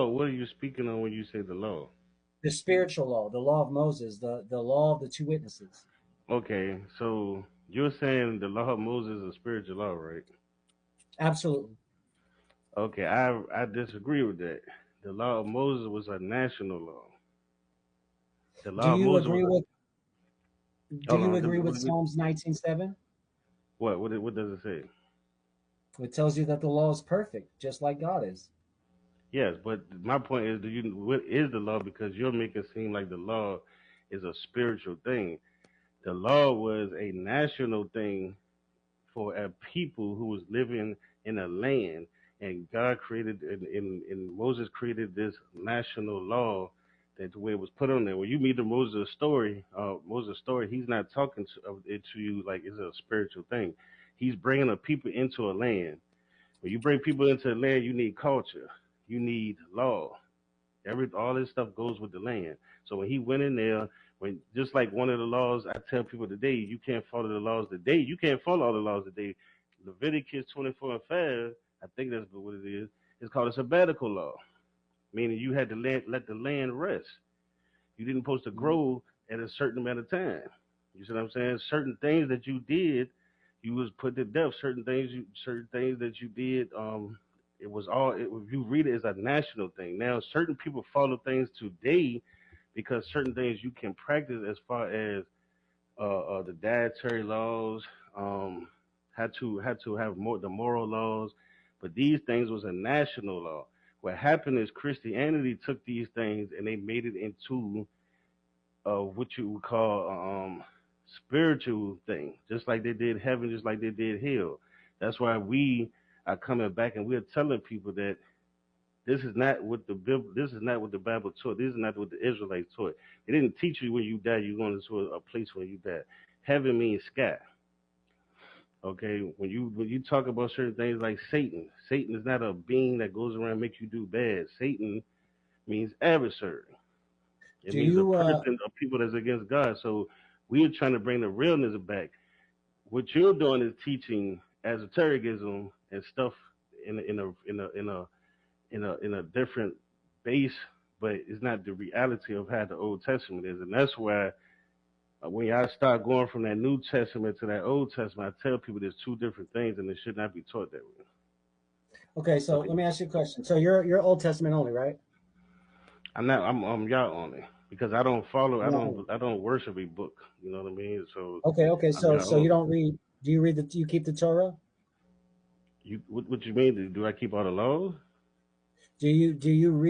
So what are you speaking on when you say the law? The spiritual law, the law of Moses, the law of the two witnesses. Okay, so you're saying the law of Moses is a spiritual law, right? Absolutely. Okay, I disagree with that. The law of Moses was a national law. The Do law of you Moses agree was with Do hold you on. agree with Psalms 19:7? What does it say? It tells you that the law is perfect, just like God is. Yes, but my point is, do you what is the law? Because you're making it seem like the law is a spiritual thing. The law was a national thing for a people who was living in a land, and God created and Moses created this national law that the way it was put on there. When you meet the Moses story, he's not talking of it to you like it's a spiritual thing. He's bringing a people into a land. When you bring people into a land, you need culture, you need law, all this stuff goes with the land. So when he went in there, when just like one of the laws I tell people today, you can't follow the laws today. You can't follow all the laws today. Leviticus 24:5, I think that's what it is. It's called a sabbatical law, meaning you had to let the land rest. You didn't supposed to Mhm. grow at a certain amount of time. You see what I'm saying? Certain things that you did, you was put to death. Certain things that you did, it was all. If you read it as a national thing. Now, certain people follow things today because certain things you can practice as far as the dietary laws, had to have more the moral laws, but these things was a national law. What happened is Christianity took these things and they made it into what you would call spiritual thing, just like they did heaven, just like they did hell. That's why we are coming back and we're telling people that this is not what the Bible taught. This is not what the Israelites taught. They didn't teach you when you die, you're going to a place when you die. Heaven means sky. Okay, when you talk about certain things like Satan is not a being that goes around and makes you do bad. Satan means adversary. It Do means a you person of people that's against God. So we are trying to bring the realness back. What you're doing is teaching esotericism and stuff in a different base, but it's not the reality of how the Old Testament is, and that's why when y'all start going from that New Testament to that Old Testament, I tell people there's two different things, and it should not be taught that way. Okay, so Okay, let me ask you a question. So you're Old Testament only, right? I'm not. I'm y'all only because I don't follow. I don't. No. I don't worship a book. You know what I mean? So Okay. I'm So y'all you only. don't read. Do you read the? Do you keep the Torah? What you mean? Do I keep all the laws? Do you read